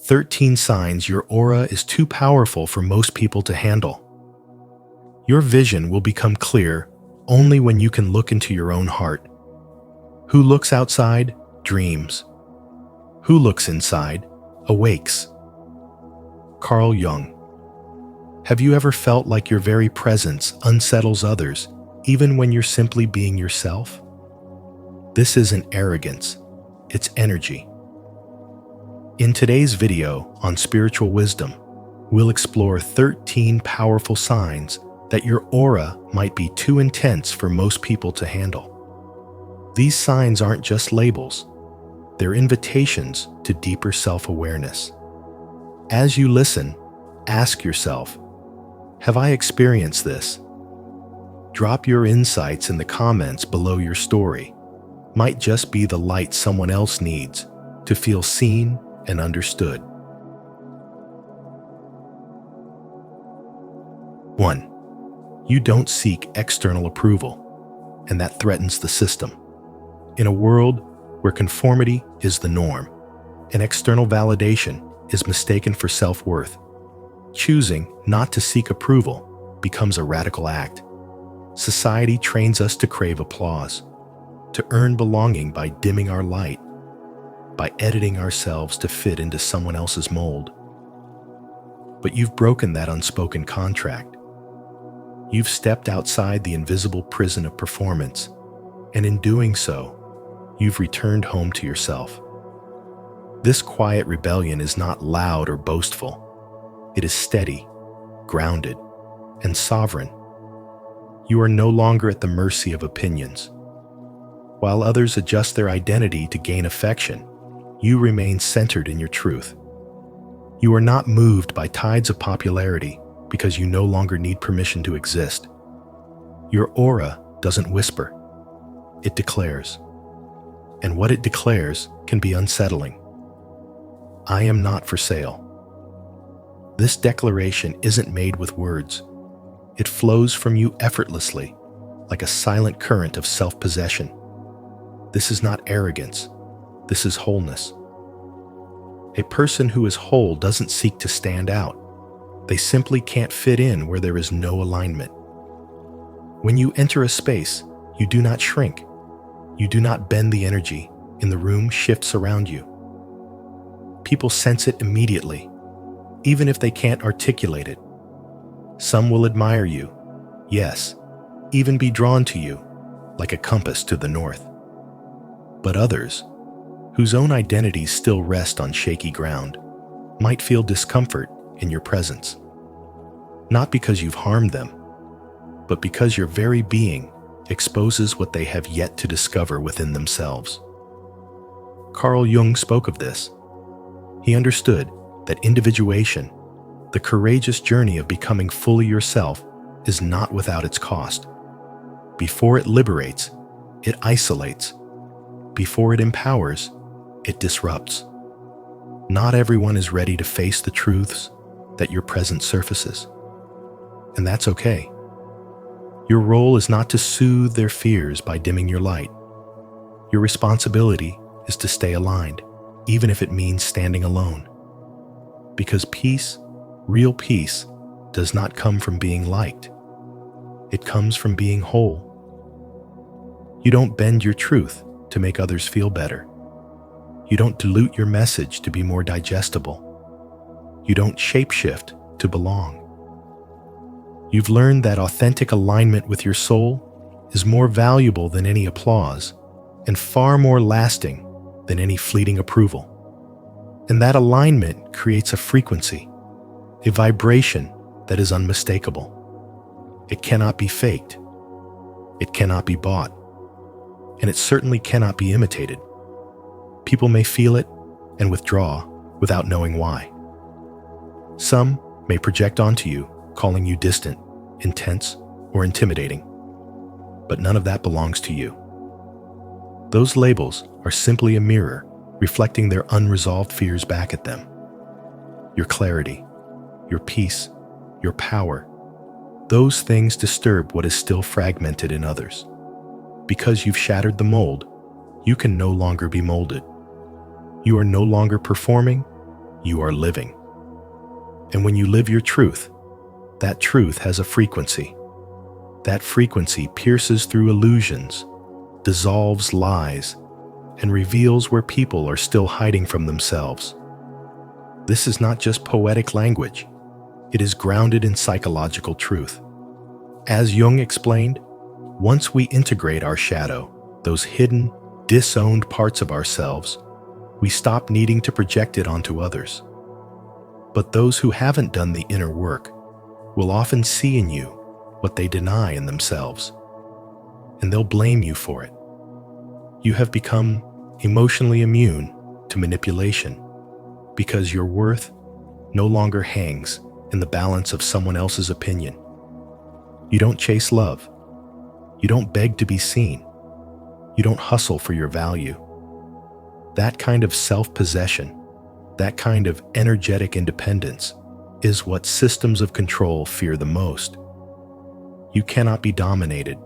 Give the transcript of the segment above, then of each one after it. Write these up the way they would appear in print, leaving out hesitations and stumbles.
13 signs your aura is too powerful for most people to handle. Your vision will become clear only when you can look into your own heart. Who looks outside, dreams. Who looks inside, awakes. Carl Jung. Have you ever felt like your very presence unsettles others, even when you're simply being yourself? This isn't arrogance, it's energy. In today's video on spiritual wisdom, we'll explore 13 powerful signs that your aura might be too intense for most people to handle. These signs aren't just labels, they're invitations to deeper self-awareness. As you listen, ask yourself, have I experienced this? Drop your insights in the comments below your story. Might just be the light someone else needs to feel seen and understood. 1. You don't seek external approval, and that threatens the system. In a world where conformity is the norm, and external validation is mistaken for self-worth, choosing not to seek approval becomes a radical act. Society trains us to crave applause, to earn belonging by dimming our light, by editing ourselves to fit into someone else's mold. But you've broken that unspoken contract. You've stepped outside the invisible prison of performance, and in doing so, you've returned home to yourself. This quiet rebellion is not loud or boastful. It is steady, grounded, and sovereign. You are no longer at the mercy of opinions. While others adjust their identity to gain affection, you remain centered in your truth. You are not moved by tides of popularity because you no longer need permission to exist. Your aura doesn't whisper, it declares. And what it declares can be unsettling. I am not for sale. This declaration isn't made with words. It flows from you effortlessly, like a silent current of self-possession. This is not arrogance. This is wholeness. A person who is whole doesn't seek to stand out. They simply can't fit in where there is no alignment. When you enter a space, you do not shrink. You do not bend the energy, and the room shifts around you. People sense it immediately, even if they can't articulate it. Some will admire you, yes, even be drawn to you, like a compass to the north. But others, whose own identities still rest on shaky ground, might feel discomfort in your presence. Not because you've harmed them, but because your very being exposes what they have yet to discover within themselves. Carl Jung spoke of this. He understood that individuation, the courageous journey of becoming fully yourself, is not without its cost. Before it liberates, it isolates. Before it empowers, it disrupts. Not everyone is ready to face the truths that your presence surfaces. And that's okay. Your role is not to soothe their fears by dimming your light. Your responsibility is to stay aligned, even if it means standing alone. Because peace, real peace, does not come from being liked. It comes from being whole. You don't bend your truth to make others feel better. You don't dilute your message to be more digestible. You don't shapeshift to belong. You've learned that authentic alignment with your soul is more valuable than any applause and far more lasting than any fleeting approval. And that alignment creates a frequency, a vibration that is unmistakable. It cannot be faked. It cannot be bought. And it certainly cannot be imitated. People may feel it and withdraw without knowing why. Some may project onto you, calling you distant, intense, or intimidating. But none of that belongs to you. Those labels are simply a mirror reflecting their unresolved fears back at them. Your clarity, your peace, your power, those things disturb what is still fragmented in others. Because you've shattered the mold, you can no longer be molded. You are no longer performing, you are living. And when you live your truth, that truth has a frequency. That frequency pierces through illusions, dissolves lies, and reveals where people are still hiding from themselves. This is not just poetic language. It is grounded in psychological truth. As Jung explained, once we integrate our shadow, those hidden, disowned parts of ourselves, we stop needing to project it onto others. But those who haven't done the inner work will often see in you what they deny in themselves, and they'll blame you for it. You have become emotionally immune to manipulation because your worth no longer hangs in the balance of someone else's opinion. You don't chase love. You don't beg to be seen. You don't hustle for your value. That kind of self-possession, that kind of energetic independence, is what systems of control fear the most. You cannot be dominated,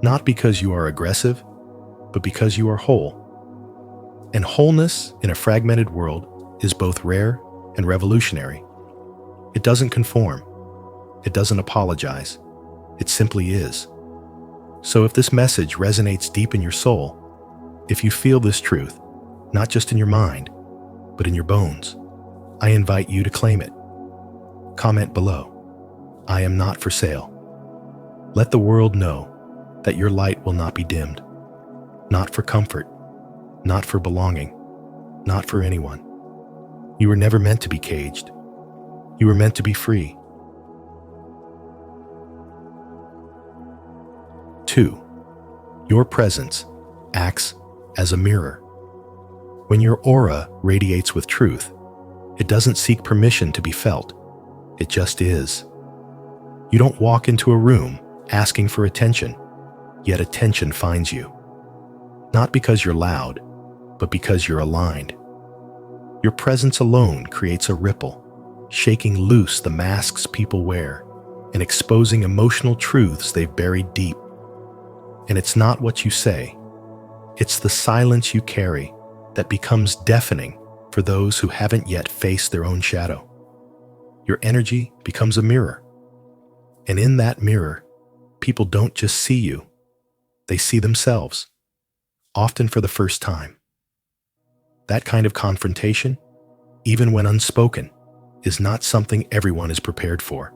not because you are aggressive, but because you are whole. And wholeness in a fragmented world is both rare and revolutionary. It doesn't conform. It doesn't apologize. It simply is. So if this message resonates deep in your soul, if you feel this truth, not just in your mind, but in your bones, I invite you to claim it. Comment below. I am not for sale. Let the world know that your light will not be dimmed. Not for comfort, not for belonging, not for anyone. You were never meant to be caged. You were meant to be free. 2. Your presence acts as a mirror. When your aura radiates with truth, it doesn't seek permission to be felt. It just is. You don't walk into a room asking for attention, yet attention finds you. Not because you're loud, but because you're aligned. Your presence alone creates a ripple, shaking loose the masks people wear and exposing emotional truths they've buried deep. And it's not what you say. It's the silence you carry that becomes deafening for those who haven't yet faced their own shadow. Your energy becomes a mirror. And in that mirror, people don't just see you. They see themselves, often for the first time. That kind of confrontation, even when unspoken, is not something everyone is prepared for.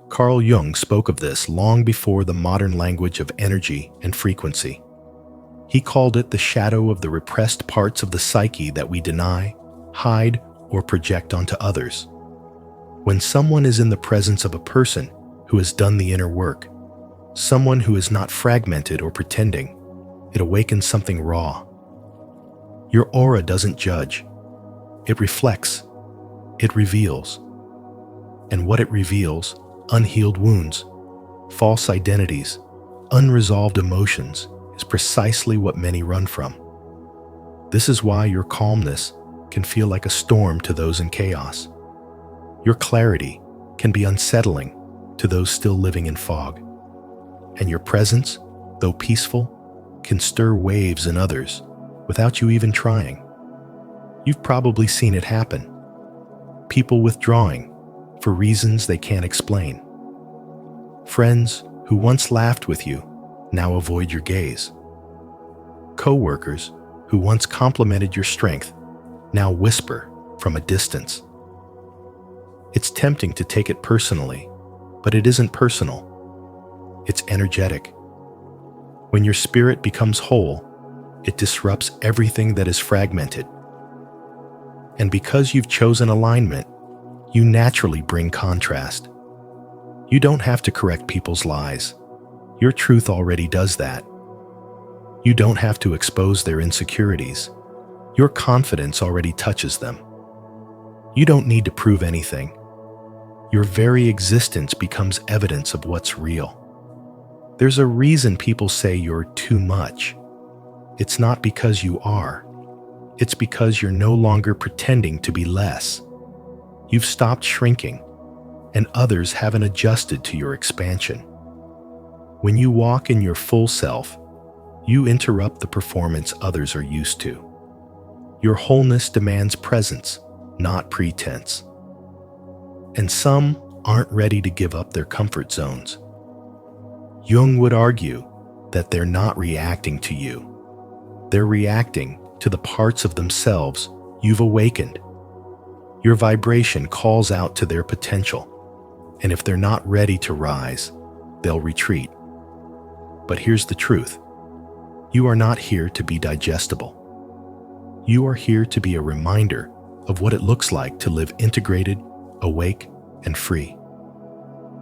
Carl Jung spoke of this long before the modern language of energy and frequency. He called it the shadow of the repressed parts of the psyche that we deny, hide, or project onto others. When someone is in the presence of a person who has done the inner work, someone who is not fragmented or pretending, it awakens something raw. Your aura doesn't judge. It reflects. It reveals. And what it reveals, unhealed wounds, false identities, unresolved emotions, is precisely what many run from. This is why your calmness can feel like a storm to those in chaos. Your clarity can be unsettling to those still living in fog. And your presence, though peaceful, can stir waves in others without you even trying. You've probably seen it happen. People withdrawing for reasons they can't explain. Friends who once laughed with you now avoid your gaze. Co-workers who once complimented your strength now whisper from a distance. It's tempting to take it personally, but it isn't personal. It's energetic. When your spirit becomes whole, it disrupts everything that is fragmented. And because you've chosen alignment, you naturally bring contrast. You don't have to correct people's lies. Your truth already does that. You don't have to expose their insecurities. Your confidence already touches them. You don't need to prove anything. Your very existence becomes evidence of what's real. There's a reason people say you're too much. It's not because you are. It's because you're no longer pretending to be less. You've stopped shrinking, and others haven't adjusted to your expansion. When you walk in your full self, you interrupt the performance others are used to. Your wholeness demands presence, not pretense. And some aren't ready to give up their comfort zones. Jung would argue that they're not reacting to you. They're reacting to the parts of themselves you've awakened. Your vibration calls out to their potential, and if they're not ready to rise, they'll retreat. But here's the truth. You are not here to be digestible. You are here to be a reminder of what it looks like to live integrated, awake, and free.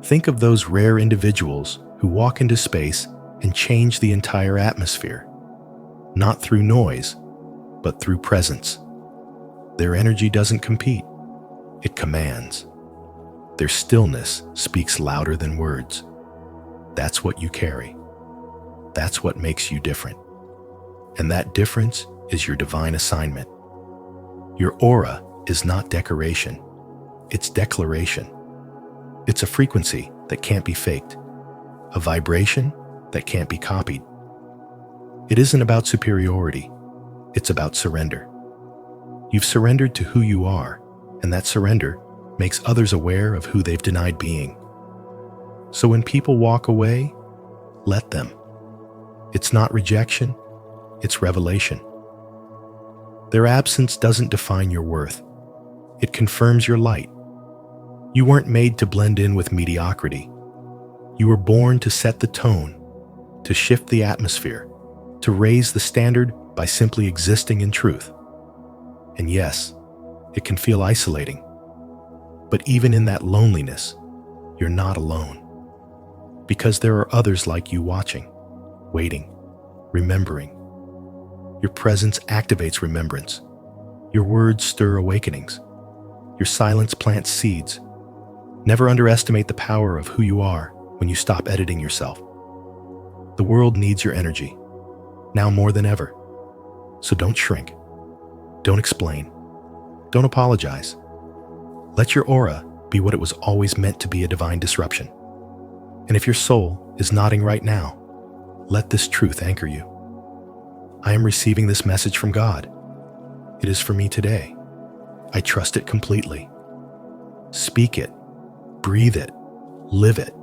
Think of those rare individuals who walk into space and change the entire atmosphere, not through noise, but through presence. Their energy doesn't compete, it commands. Their stillness speaks louder than words. That's what you carry. That's what makes you different. And that difference is your divine assignment. Your aura is not decoration, it's declaration. It's a frequency that can't be faked, a vibration that can't be copied. It isn't about superiority, it's about surrender. You've surrendered to who you are, and that surrender makes others aware of who they've denied being. So when people walk away, let them. It's not rejection, it's revelation. Their absence doesn't define your worth. It confirms your light. You weren't made to blend in with mediocrity. You were born to set the tone, to shift the atmosphere, to raise the standard by simply existing in truth. And yes, it can feel isolating. But even in that loneliness, you're not alone. Because there are others like you watching, waiting, remembering. Your presence activates remembrance. Your words stir awakenings. Your silence plants seeds. Never underestimate the power of who you are when you stop editing yourself. The world needs your energy, now more than ever. So don't shrink. Don't explain. Don't apologize. Let your aura be what it was always meant to be, a divine disruption. And if your soul is nodding right now, let this truth anchor you. I am receiving this message from God. It is for me today. I trust it completely. Speak it, breathe it, live it.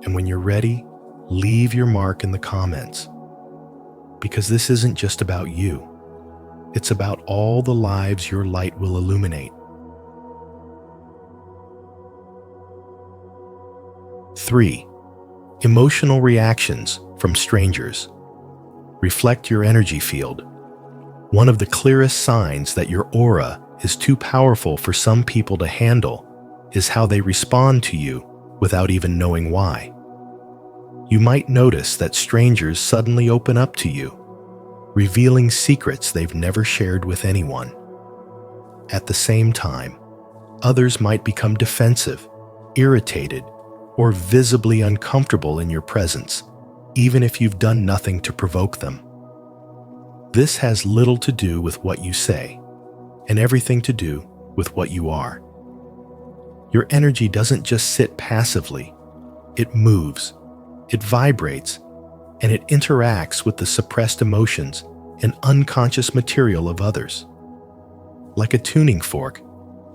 And when you're ready, leave your mark in the comments. Because this isn't just about you. It's about all the lives your light will illuminate. 3. Emotional reactions from strangers. Reflect your energy field. One of the clearest signs that your aura is too powerful for some people to handle is how they respond to you without even knowing why. You might notice that strangers suddenly open up to you, revealing secrets they've never shared with anyone. At the same time, others might become defensive, irritated, or visibly uncomfortable in your presence, even if you've done nothing to provoke them. This has little to do with what you say, and everything to do with what you are. Your energy doesn't just sit passively. It moves, it vibrates, and it interacts with the suppressed emotions and unconscious material of others. Like a tuning fork,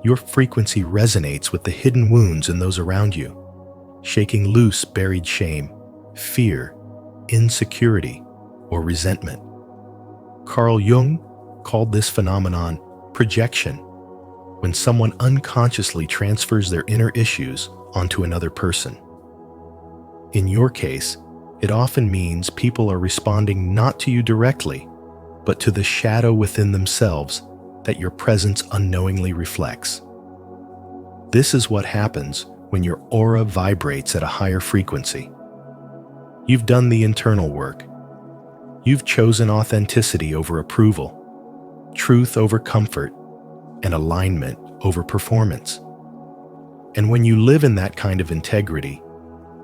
your frequency resonates with the hidden wounds in those around you, shaking loose buried shame, fear, insecurity, or resentment. Carl Jung called this phenomenon projection, when someone unconsciously transfers their inner issues onto another person. In your case, it often means people are responding not to you directly, but to the shadow within themselves that your presence unknowingly reflects. This is what happens when your aura vibrates at a higher frequency. You've done the internal work. You've chosen authenticity over approval, truth over comfort, and alignment over performance. And when you live in that kind of integrity,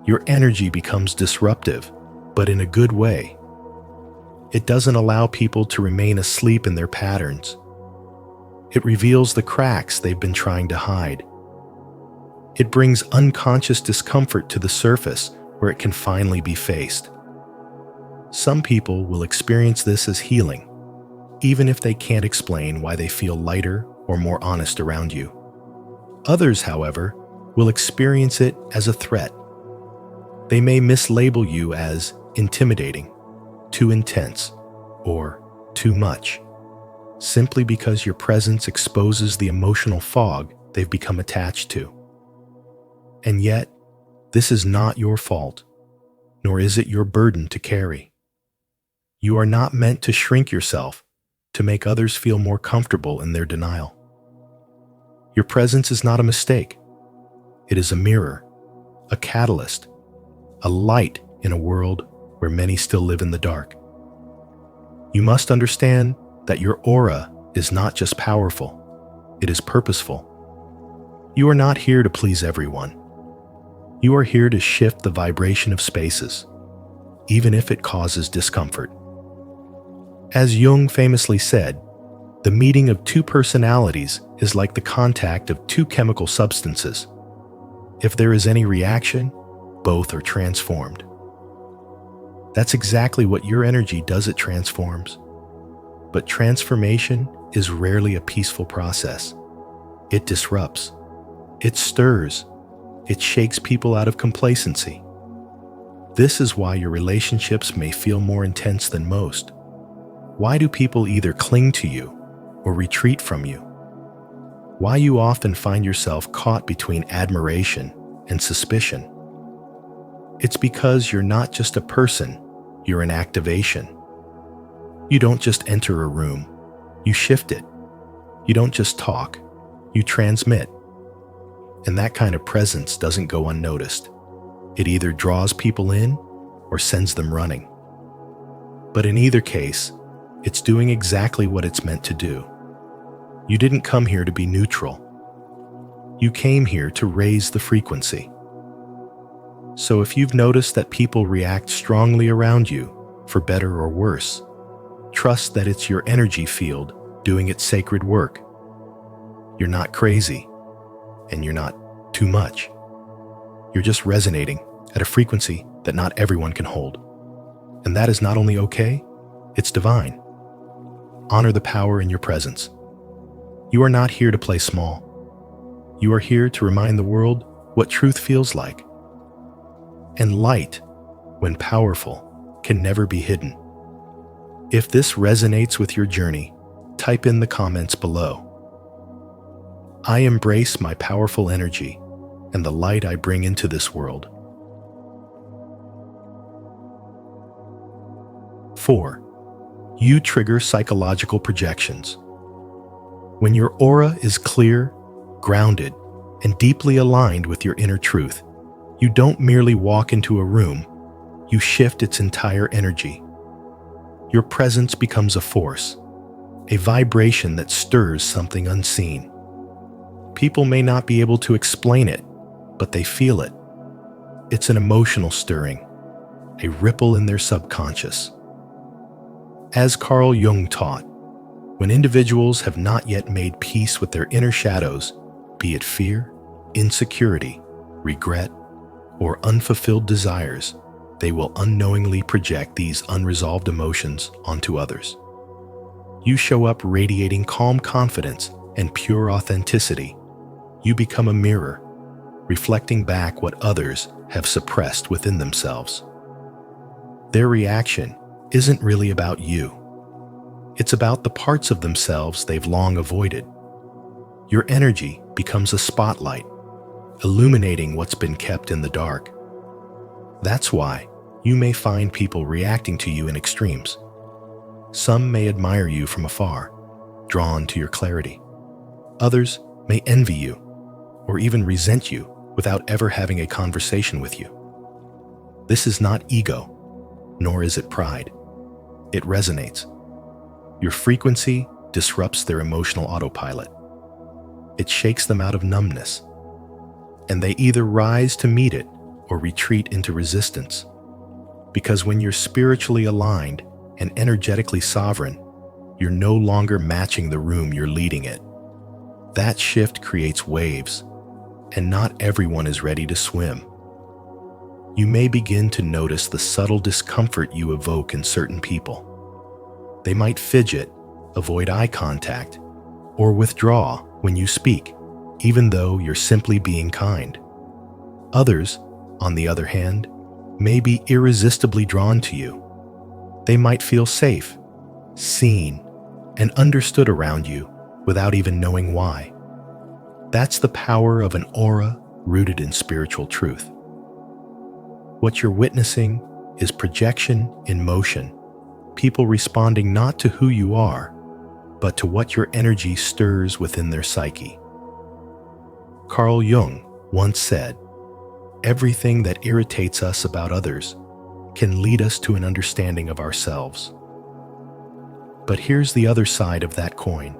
your energy becomes disruptive, but in a good way. It doesn't allow people to remain asleep in their patterns. It reveals the cracks they've been trying to hide. It brings unconscious discomfort to the surface where it can finally be faced. Some people will experience this as healing, even if they can't explain why they feel lighter or more honest around you. Others, however, will experience it as a threat. They may mislabel you as intimidating, too intense, or too much, simply because your presence exposes the emotional fog they've become attached to. And yet, this is not your fault, nor is it your burden to carry. You are not meant to shrink yourself to make others feel more comfortable in their denial. Your presence is not a mistake. It is a mirror, a catalyst, a light in a world where many still live in the dark. You must understand that your aura is not just powerful, it is purposeful. You are not here to please everyone. You are here to shift the vibration of spaces, even if it causes discomfort. As Jung famously said, the meeting of two personalities is like the contact of two chemical substances. If there is any reaction, both are transformed. That's exactly what your energy does, it transforms. But transformation is rarely a peaceful process. It disrupts. It stirs. It shakes people out of complacency. This is why your relationships may feel more intense than most. Why do people either cling to you or retreat from you? Why you often find yourself caught between admiration and suspicion? It's because you're not just a person, you're an activation. You don't just enter a room, you shift it. You don't just talk, you transmit. And that kind of presence doesn't go unnoticed. It either draws people in or sends them running. But in either case, it's doing exactly what it's meant to do. You didn't come here to be neutral. You came here to raise the frequency. So if you've noticed that people react strongly around you, for better or worse, trust that it's your energy field doing its sacred work. You're not crazy, and you're not too much. You're just resonating at a frequency that not everyone can hold. And that is not only okay, it's divine. Honor the power in your presence. You are not here to play small. You are here to remind the world what truth feels like. And light, when powerful, can never be hidden. If this resonates with your journey, type in the comments below. I embrace my powerful energy and the light I bring into this world. 4. You trigger psychological projections. When your aura is clear, grounded, and deeply aligned with your inner truth, you don't merely walk into a room, you shift its entire energy. Your presence becomes a force, a vibration that stirs something unseen. People may not be able to explain it, but they feel it. It's an emotional stirring, a ripple in their subconscious. As Carl Jung taught, when individuals have not yet made peace with their inner shadows, be it fear, insecurity, regret, or unfulfilled desires, they will unknowingly project these unresolved emotions onto others. You show up radiating calm confidence and pure authenticity. You become a mirror, reflecting back what others have suppressed within themselves. Their reaction isn't really about you. It's about the parts of themselves they've long avoided. Your energy becomes a spotlight, illuminating what's been kept in the dark. That's why you may find people reacting to you in extremes. Some may admire you from afar, drawn to your clarity. Others may envy you, or even resent you without ever having a conversation with you. This is not ego, nor is it pride. It resonates. Your frequency disrupts their emotional autopilot. It shakes them out of numbness, and they either rise to meet it or retreat into resistance. Because when you're spiritually aligned and energetically sovereign, you're no longer matching the room you're leading it. That shift creates waves, and not everyone is ready to swim. You may begin to notice the subtle discomfort you evoke in certain people. They might fidget, avoid eye contact, or withdraw when you speak, even though you're simply being kind. Others, on the other hand, may be irresistibly drawn to you. They might feel safe, seen, and understood around you without even knowing why. That's the power of an aura rooted in spiritual truth. What you're witnessing is projection in motion, people responding not to who you are, but to what your energy stirs within their psyche. Carl Jung once said, "Everything that irritates us about others can lead us to an understanding of ourselves." But here's the other side of that coin.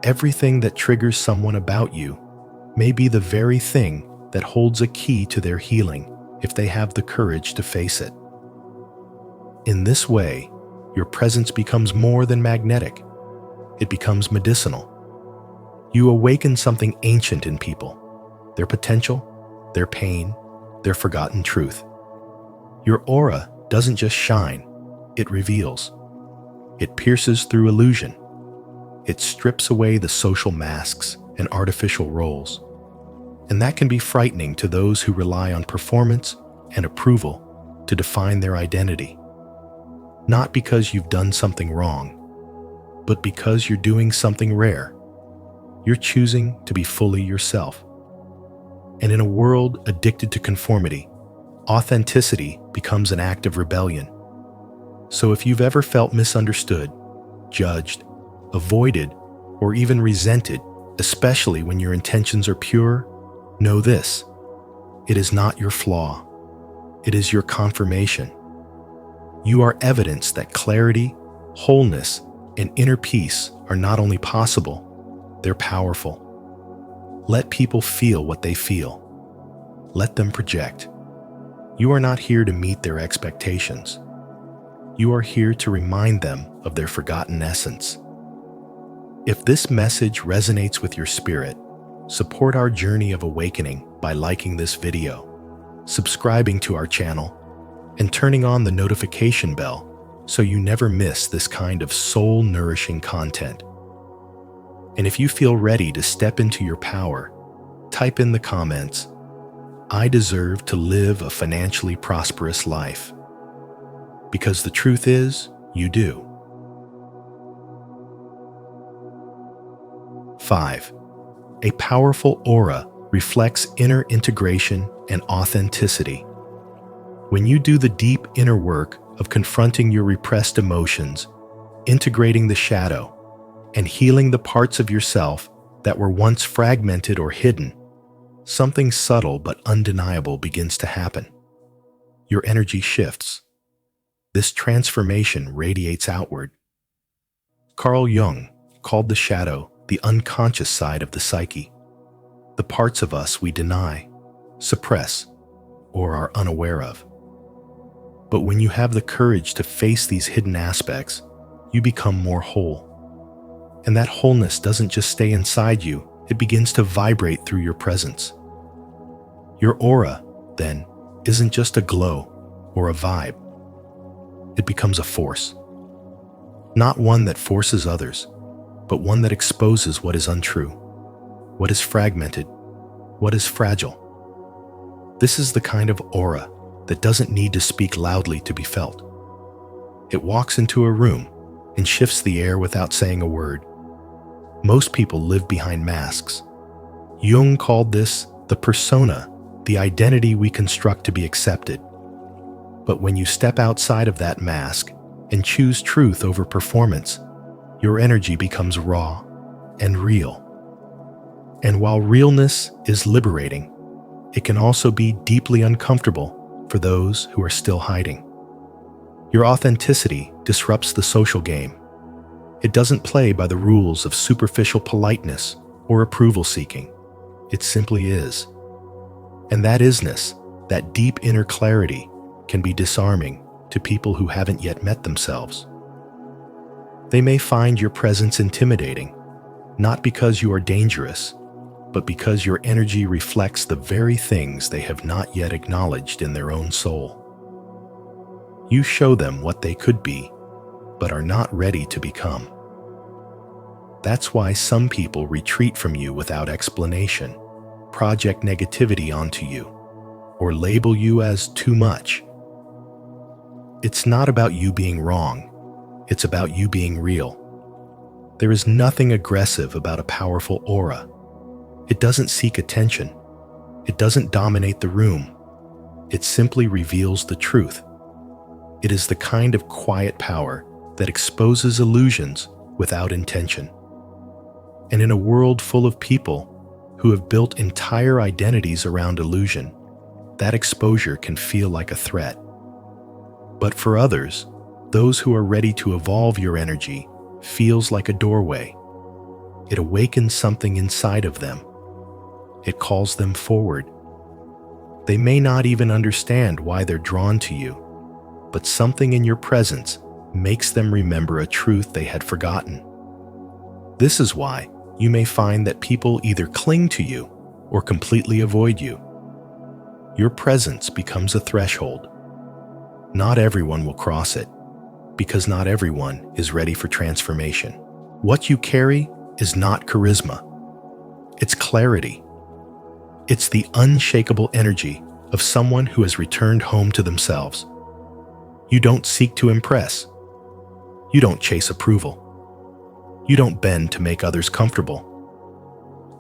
Everything that triggers someone about you may be the very thing that holds a key to their healing if they have the courage to face it. In this way, your presence becomes more than magnetic. It becomes medicinal. You awaken something ancient in people, their potential, their pain, their forgotten truth. Your aura doesn't just shine, it reveals. It pierces through illusion. It strips away the social masks and artificial roles. And that can be frightening to those who rely on performance and approval to define their identity. Not because you've done something wrong, but because you're doing something rare. You're choosing to be fully yourself. And in a world addicted to conformity, authenticity becomes an act of rebellion. So if you've ever felt misunderstood, judged, avoided, or even resented, especially when your intentions are pure, know this: it is not your flaw. It is your confirmation. You are evidence that clarity, wholeness, and inner peace are not only possible, they're powerful. Let people feel what they feel. Let them project. You are not here to meet their expectations. You are here to remind them of their forgotten essence. If this message resonates with your spirit, support our journey of awakening by liking this video, subscribing to our channel, and turning on the notification bell so you never miss this kind of soul-nourishing content. And if you feel ready to step into your power, type in the comments, "I deserve to live a financially prosperous life." Because the truth is, you do. 5. A powerful aura reflects inner integration and authenticity. When you do the deep inner work of confronting your repressed emotions, integrating the shadow, and healing the parts of yourself that were once fragmented or hidden, something subtle but undeniable begins to happen. Your energy shifts. This transformation radiates outward. Carl Jung called the shadow the unconscious side of the psyche, the parts of us we deny, suppress, or are unaware of. But when you have the courage to face these hidden aspects, you become more whole. And that wholeness doesn't just stay inside you, it begins to vibrate through your presence. Your aura, then, isn't just a glow or a vibe. It becomes a force. Not one that forces others, but one that exposes what is untrue, what is fragmented, what is fragile. This is the kind of aura that doesn't need to speak loudly to be felt. It walks into a room and shifts the air without saying a word. Most people live behind masks. Jung called this the persona, the identity we construct to be accepted. But when you step outside of that mask and choose truth over performance, your energy becomes raw and real. And while realness is liberating, it can also be deeply uncomfortable for those who are still hiding. Your authenticity disrupts the social game. It doesn't play by the rules of superficial politeness or approval seeking. It simply is. And that isness, that deep inner clarity, can be disarming to people who haven't yet met themselves. They may find your presence intimidating, not because you are dangerous, but because your energy reflects the very things they have not yet acknowledged in their own soul. You show them what they could be, but are not ready to become. That's why some people retreat from you without explanation, project negativity onto you, or label you as too much. It's not about you being wrong, it's about you being real. There is nothing aggressive about a powerful aura. It doesn't seek attention. It doesn't dominate the room. It simply reveals the truth. It is the kind of quiet power that exposes illusions without intention. And in a world full of people who have built entire identities around illusion, that exposure can feel like a threat. But for others, those who are ready to evolve your energy, feels like a doorway. It awakens something inside of them. It calls them forward. They may not even understand why they're drawn to you, but something in your presence makes them remember a truth they had forgotten. This is why you may find that people either cling to you or completely avoid you. Your presence becomes a threshold. Not everyone will cross it, because not everyone is ready for transformation. What you carry is not charisma. It's clarity. It's the unshakable energy of someone who has returned home to themselves. You don't seek to impress. You don't chase approval. You don't bend to make others comfortable.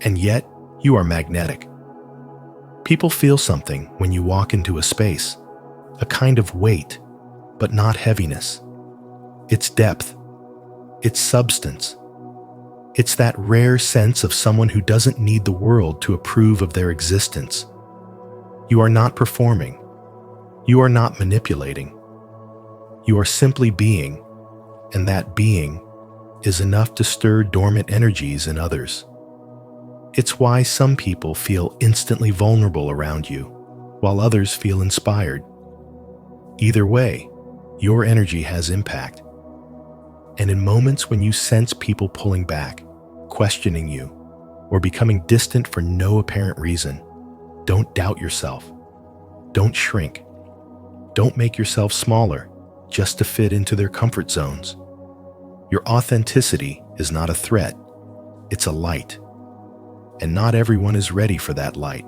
And yet, you are magnetic. People feel something when you walk into a space, a kind of weight, but not heaviness. It's depth. It's substance. It's that rare sense of someone who doesn't need the world to approve of their existence. You are not performing. You are not manipulating. You are simply being, and that being is enough to stir dormant energies in others. It's why some people feel instantly vulnerable around you, while others feel inspired. Either way, your energy has impact. And in moments when you sense people pulling back, questioning you, or becoming distant for no apparent reason, don't doubt yourself. Don't shrink. Don't make yourself smaller just to fit into their comfort zones. Your authenticity is not a threat, it's a light. And not everyone is ready for that light.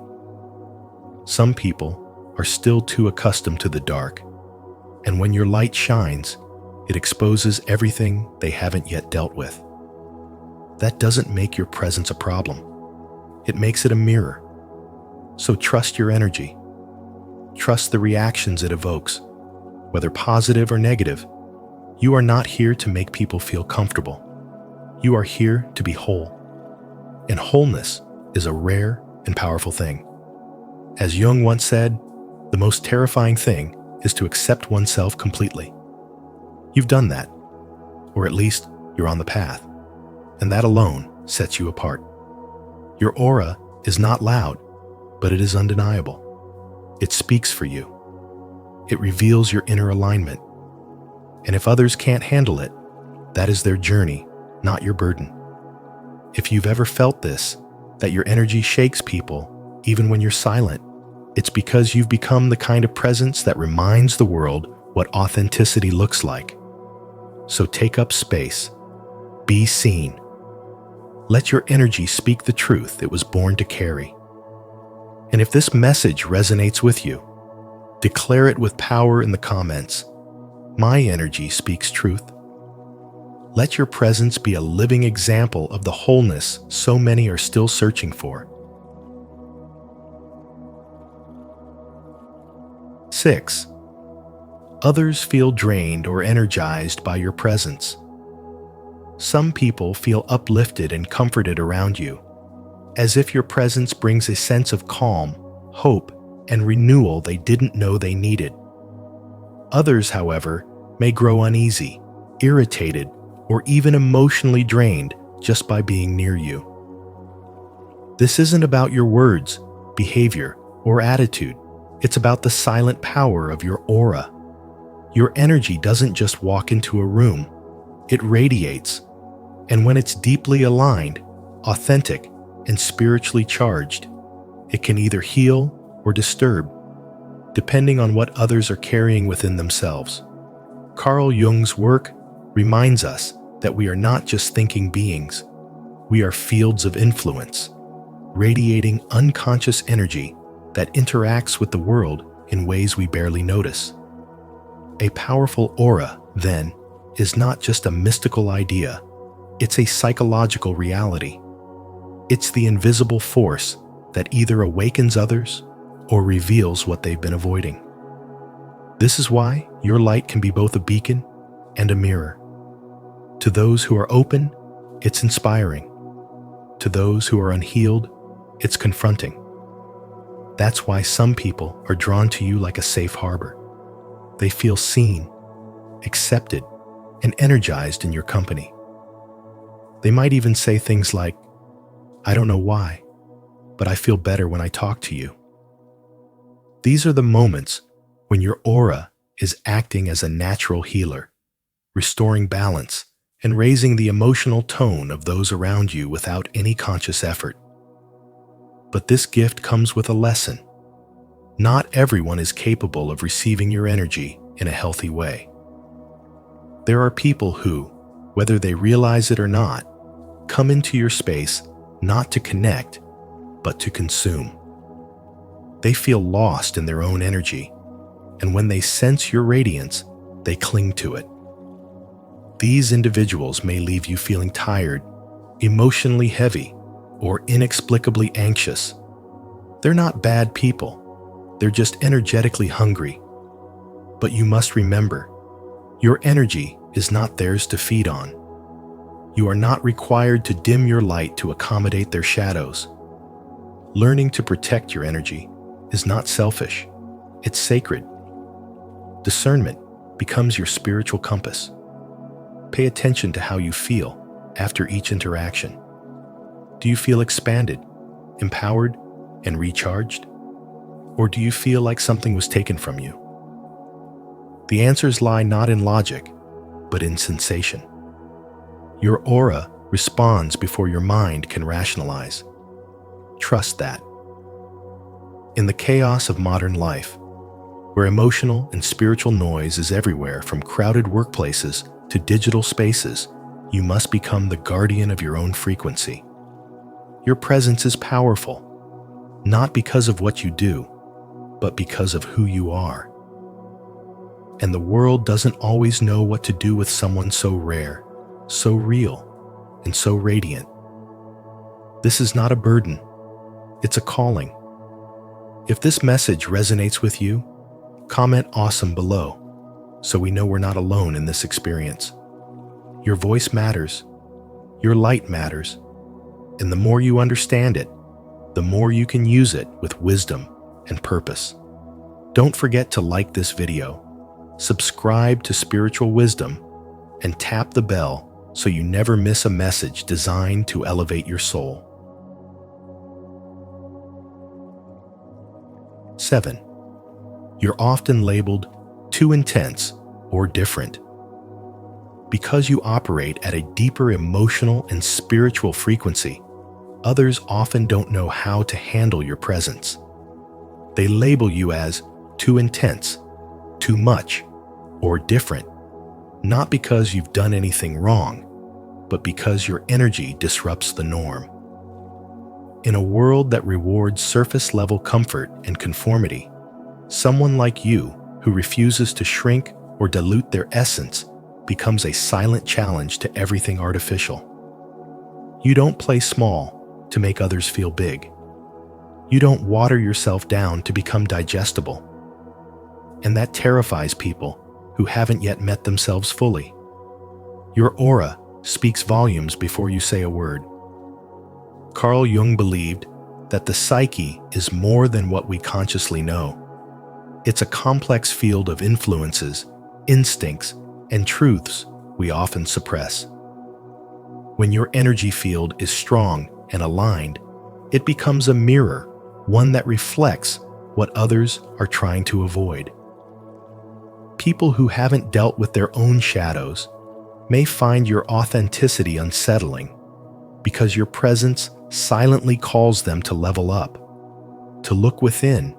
Some people are still too accustomed to the dark, and when your light shines, it exposes everything they haven't yet dealt with. That doesn't make your presence a problem. It makes it a mirror. So trust your energy. Trust the reactions it evokes, whether positive or negative. You are not here to make people feel comfortable. You are here to be whole. And wholeness is a rare and powerful thing. As Jung once said, the most terrifying thing is to accept oneself completely. You've done that, or at least you're on the path, and that alone sets you apart. Your aura is not loud, but it is undeniable. It speaks for you. It reveals your inner alignment. And if others can't handle it, that is their journey, not your burden. If you've ever felt this, that your energy shakes people, even when you're silent, it's because you've become the kind of presence that reminds the world what authenticity looks like. So take up space. Be seen. Let your energy speak the truth it was born to carry. And if this message resonates with you, declare it with power in the comments. My energy speaks truth. Let your presence be a living example of the wholeness so many are still searching for. 6. Others feel drained or energized by your presence. Some people feel uplifted and comforted around you, as if your presence brings a sense of calm, hope, and renewal they didn't know they needed. Others, however, may grow uneasy, irritated, or even emotionally drained just by being near you. This isn't about your words, behavior, or attitude. It's about the silent power of your aura. Your energy doesn't just walk into a room, it radiates. And when it's deeply aligned, authentic, and spiritually charged, it can either heal or disturb, depending on what others are carrying within themselves. Carl Jung's work reminds us that we are not just thinking beings, We are fields of influence, radiating unconscious energy that interacts with the world in ways we barely notice. A powerful aura, then, is not just a mystical idea, it's a psychological reality. It's the invisible force that either awakens others or reveals what they've been avoiding. This is why your light can be both a beacon and a mirror. To those who are open, it's inspiring. To those who are unhealed, it's confronting. That's why some people are drawn to you like a safe harbor. They feel seen, accepted, and energized in your company. They might even say things like, "I don't know why, but I feel better when I talk to you." These are the moments when your aura is acting as a natural healer, restoring balance and raising the emotional tone of those around you without any conscious effort. But this gift comes with a lesson. Not everyone is capable of receiving your energy in a healthy way. There are people who, whether they realize it or not, come into your space not to connect, but to consume. They feel lost in their own energy, and when they sense your radiance, they cling to it. These individuals may leave you feeling tired, emotionally heavy, or inexplicably anxious. They're not bad people. They're just energetically hungry. But you must remember, your energy is not theirs to feed on. You are not required to dim your light to accommodate their shadows. Learning to protect your energy is not selfish, it's sacred. Discernment becomes your spiritual compass. Pay attention to how you feel after each interaction. Do you feel expanded, empowered, and recharged? Or do you feel like something was taken from you? The answers lie not in logic, but in sensation. Your aura responds before your mind can rationalize. Trust that. In the chaos of modern life, where emotional and spiritual noise is everywhere from crowded workplaces to digital spaces, you must become the guardian of your own frequency. Your presence is powerful, not because of what you do, but because of who you are. And the world doesn't always know what to do with someone so rare, so real, and so radiant. This is not a burden, it's a calling. If this message resonates with you, comment "awesome" below, so we know we're not alone in this experience. Your voice matters, your light matters, and the more you understand it, the more you can use it with wisdom and purpose. Don't forget to like this video, subscribe to Spiritual Wisdom, and tap the bell so you never miss a message designed to elevate your soul. 7. You're often labeled too intense or different. Because you operate at a deeper emotional and spiritual frequency, others often don't know how to handle your presence. They label you as too intense, too much, or different, not because you've done anything wrong, but because your energy disrupts the norm. In a world that rewards surface-level comfort and conformity, someone like you who refuses to shrink or dilute their essence becomes a silent challenge to everything artificial. You don't play small to make others feel big. You don't water yourself down to become digestible. And that terrifies people who haven't yet met themselves fully. Your aura speaks volumes before you say a word. Carl Jung believed that the psyche is more than what we consciously know. It's a complex field of influences, instincts, and truths we often suppress. When your energy field is strong and aligned, it becomes a mirror, one that reflects what others are trying to avoid. People who haven't dealt with their own shadows may find your authenticity unsettling because your presence silently calls them to level up, to look within,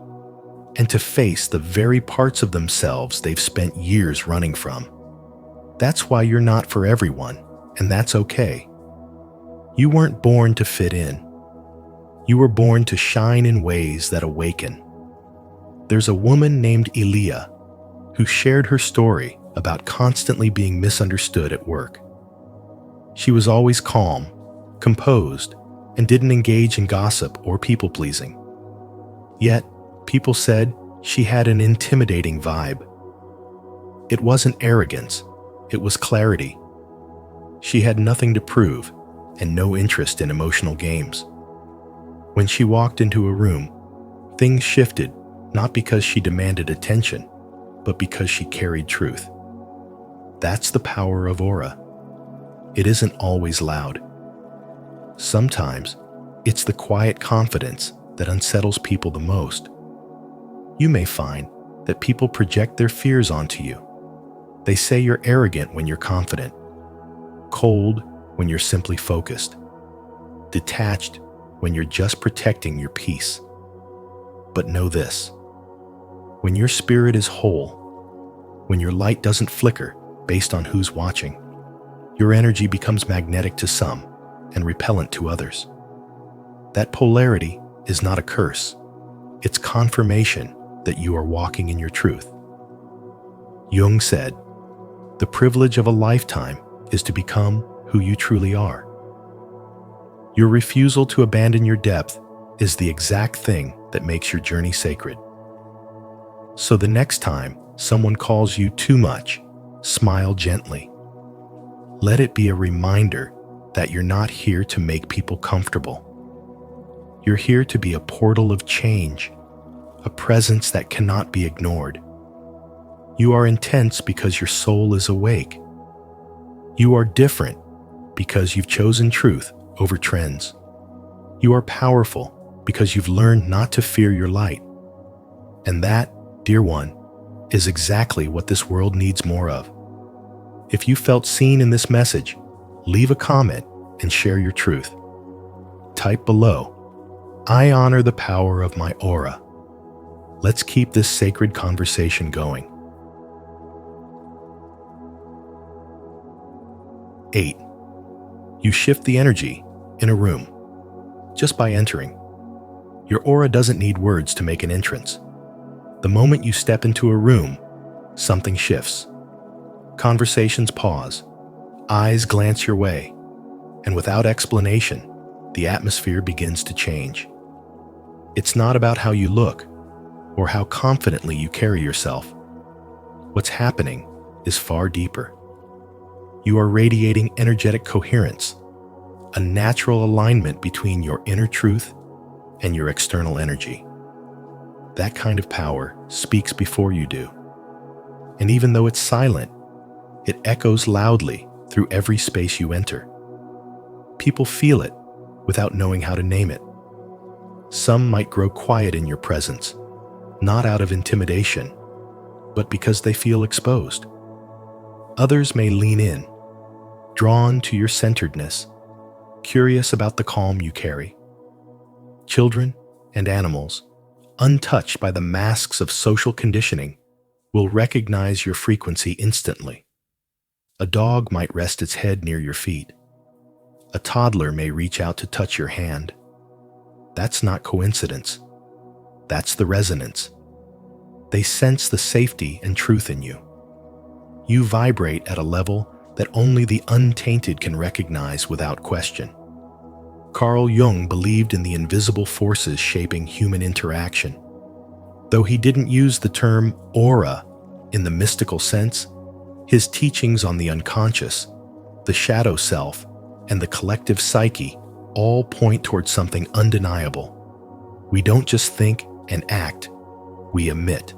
and to face the very parts of themselves they've spent years running from. That's why you're not for everyone, and that's okay. You weren't born to fit in. You were born to shine in ways that awaken. There's a woman named Elia who shared her story about constantly being misunderstood at work. She was always calm, composed, and didn't engage in gossip or people-pleasing. Yet, people said she had an intimidating vibe. It wasn't arrogance, it was clarity. She had nothing to prove and no interest in emotional games. When she walked into a room, things shifted, not because she demanded attention, but because she carried truth. That's the power of aura. It isn't always loud. Sometimes, it's the quiet confidence that unsettles people the most. You may find that people project their fears onto you. They say you're arrogant when you're confident, cold when you're simply focused, detached when you're just protecting your peace. But know this: when your spirit is whole, when your light doesn't flicker based on who's watching, your energy becomes magnetic to some and repellent to others. That polarity is not a curse. It's confirmation that you are walking in your truth. Jung said, "The privilege of a lifetime is to become who you truly are." Your refusal to abandon your depth is the exact thing that makes your journey sacred. So the next time someone calls you too much, smile gently. Let it be a reminder that you're not here to make people comfortable. You're here to be a portal of change, a presence that cannot be ignored. You are intense because your soul is awake. You are different because you've chosen truth over trends. You are powerful because you've learned not to fear your light. And that, dear one, is exactly what this world needs more of. If you felt seen in this message, leave a comment and share your truth. Type below, "I honor the power of my aura." Let's keep this sacred conversation going. 8. You shift the energy in a room just by entering. Your aura doesn't need words to make an entrance. The moment you step into a room, something shifts. Conversations pause, eyes glance your way, and without explanation, the atmosphere begins to change. It's not about how you look or how confidently you carry yourself. What's happening is far deeper. You are radiating energetic coherence, a natural alignment between your inner truth and your external energy. That kind of power speaks before you do. And even though it's silent, it echoes loudly through every space you enter. People feel it without knowing how to name it. Some might grow quiet in your presence, not out of intimidation, but because they feel exposed. Others may lean in, drawn to your centeredness, curious about the calm you carry. Children and animals, untouched by the masks of social conditioning, will recognize your frequency instantly. A dog might rest its head near your feet. A toddler may reach out to touch your hand. That's not coincidence. That's the resonance. They sense the safety and truth in you. You vibrate at a level that only the untainted can recognize without question. Carl Jung believed in the invisible forces shaping human interaction. Though he didn't use the term aura in the mystical sense, his teachings on the unconscious, the shadow self, and the collective psyche all point towards something undeniable. We don't just think and act, we emit.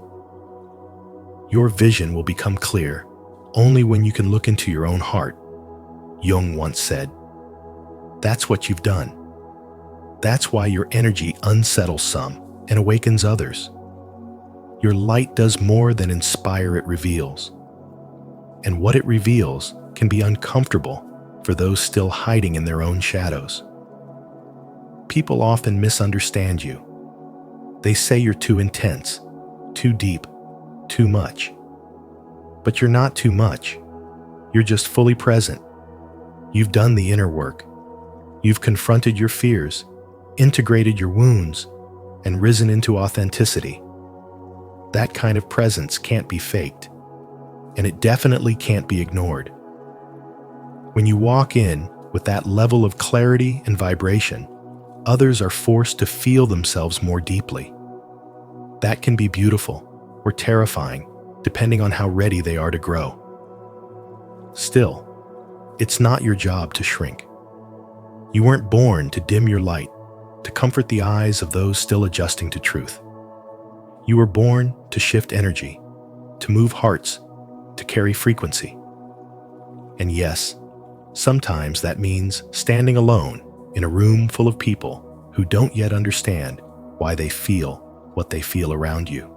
Your vision will become clear only when you can look into your own heart. Jung once said, "That's what you've done. That's why your energy unsettles some and awakens others. Your light does more than inspire, it reveals. And what it reveals can be uncomfortable for those still hiding in their own shadows. People often misunderstand you. They say you're too intense, too deep, too much. But you're not too much. You're just fully present. You've done the inner work. You've confronted your fears, integrated your wounds, and risen into authenticity. That kind of presence can't be faked, and it definitely can't be ignored. When you walk in with that level of clarity and vibration, others are forced to feel themselves more deeply. That can be beautiful or terrifying, depending on how ready they are to grow. Still, it's not your job to shrink. You weren't born to dim your light, to comfort the eyes of those still adjusting to truth. You were born to shift energy, to move hearts, to carry frequency. And yes, sometimes that means standing alone in a room full of people who don't yet understand why they feel what they feel around you.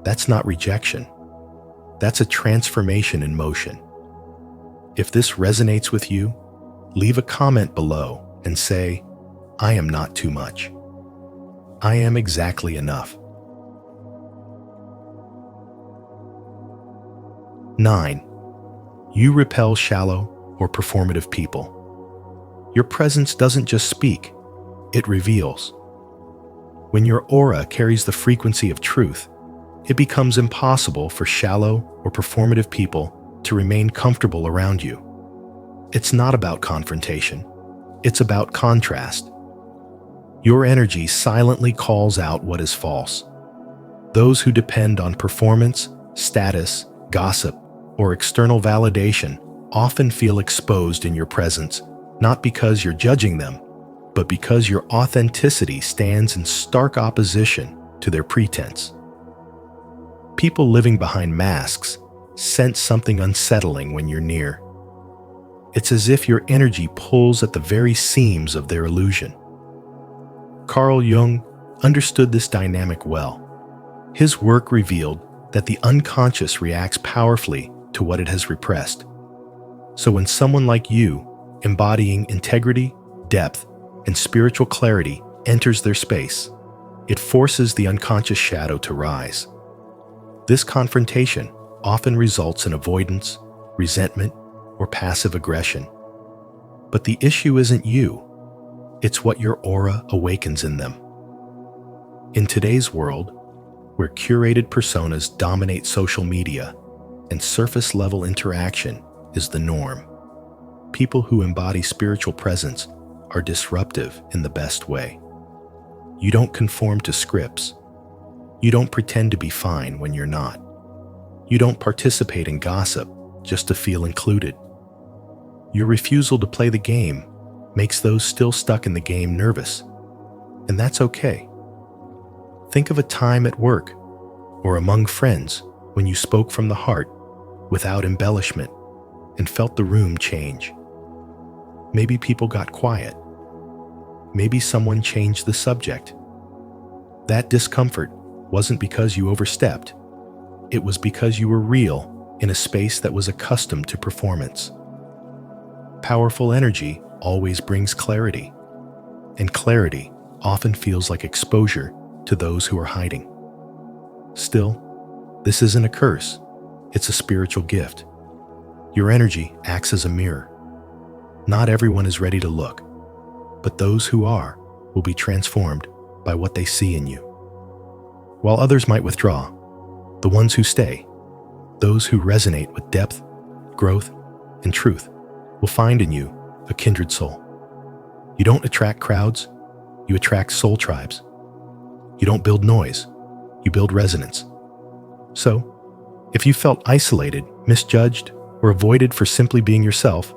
That's not rejection. That's a transformation in motion. If this resonates with you, leave a comment below and say, "I am not too much. I am exactly enough." 9. You repel shallow or performative people. Your presence doesn't just speak, it reveals. When your aura carries the frequency of truth, it becomes impossible for shallow or performative people to remain comfortable around you. It's not about confrontation, it's about contrast. Your energy silently calls out what is false. Those who depend on performance, status, gossip, or external validation often feel exposed in your presence, not because you're judging them, but because your authenticity stands in stark opposition to their pretense. People living behind masks sense something unsettling when you're near. It's as if your energy pulls at the very seams of their illusion. Carl Jung understood this dynamic well. His work revealed that the unconscious reacts powerfully to what it has repressed. So when someone like you, embodying integrity, depth, and spiritual clarity, enters their space, it forces the unconscious shadow to rise. This confrontation often results in avoidance, resentment, or passive aggression. But the issue isn't you, it's what your aura awakens in them. In today's world, where curated personas dominate social media and surface-level interaction is the norm, people who embody spiritual presence are disruptive in the best way. You don't conform to scripts. You don't pretend to be fine when you're not. You don't participate in gossip just to feel included. Your refusal to play the game makes those still stuck in the game nervous, and that's okay. Think of a time at work or among friends when you spoke from the heart without embellishment and felt the room change. Maybe people got quiet. Maybe someone changed the subject. That discomfort wasn't because you overstepped. It was because you were real in a space that was accustomed to performance. Powerful energy always brings clarity, and clarity often feels like exposure to those who are hiding. Still, this isn't a curse, it's a spiritual gift. Your energy acts as a mirror. Not everyone is ready to look, but those who are will be transformed by what they see in you. While others might withdraw, the ones who stay, those who resonate with depth, growth, and truth, will find in you a kindred soul. You don't attract crowds, you attract soul tribes. You don't build noise, you build resonance. So, if you felt isolated, misjudged, or avoided for simply being yourself,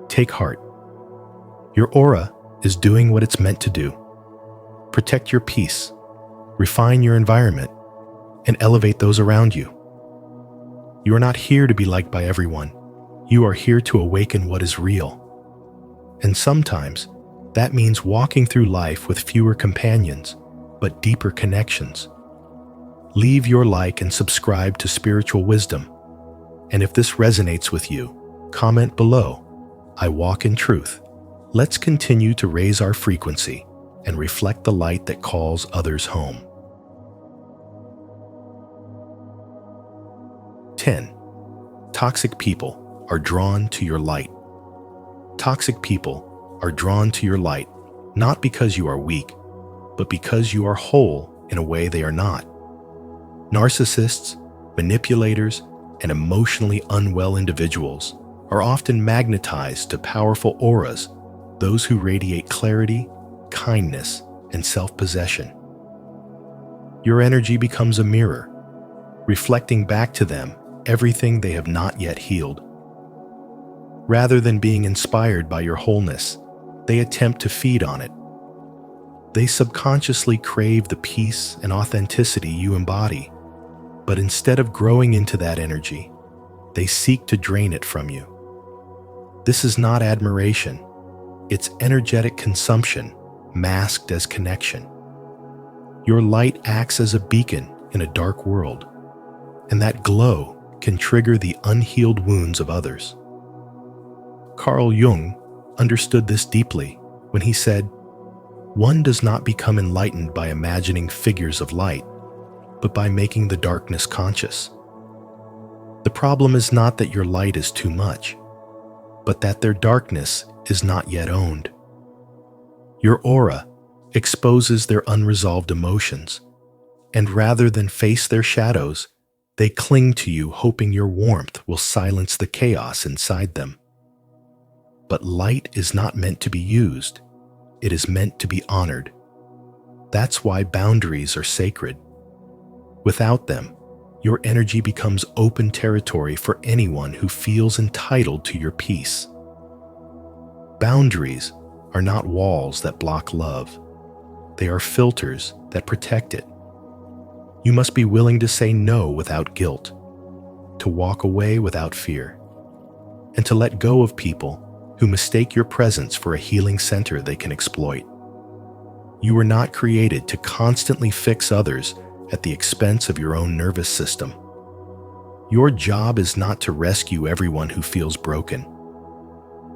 take heart. Your aura is doing what it's meant to do. Protect your peace, refine your environment, and elevate those around you. You are not here to be liked by everyone. You are here to awaken what is real. And sometimes, that means walking through life with fewer companions, but deeper connections. Leave your like and subscribe to Spiritual Wisdom. And if this resonates with you, comment below, "I walk in truth." Let's continue to raise our frequency and reflect the light that calls others home. 10. Toxic people are drawn to your light. Toxic people are drawn to your light not because you are weak, but because you are whole in a way they are not. Narcissists, manipulators, and emotionally unwell individuals are often magnetized to powerful auras, those who radiate clarity, kindness, and self-possession. Your energy becomes a mirror, reflecting back to them everything they have not yet healed. Rather than being inspired by your wholeness, they attempt to feed on it. They subconsciously crave the peace and authenticity you embody, but instead of growing into that energy, they seek to drain it from you. This is not admiration, it's energetic consumption masked as connection. Your light acts as a beacon in a dark world, and that glow can trigger the unhealed wounds of others. Carl Jung understood this deeply when he said, "One does not become enlightened by imagining figures of light, but by making the darkness conscious." The problem is not that your light is too much, but that their darkness is not yet owned. Your aura exposes their unresolved emotions, and rather than face their shadows, they cling to you hoping your warmth will silence the chaos inside them. But light is not meant to be used, it is meant to be honored. That's why boundaries are sacred. Without them, your energy becomes open territory for anyone who feels entitled to your peace. Boundaries are not walls that block love. They are filters that protect it. You must be willing to say no without guilt, to walk away without fear, and to let go of people who mistake your presence for a healing center they can exploit. You were not created to constantly fix others at the expense of your own nervous system. Your job is not to rescue everyone who feels broken.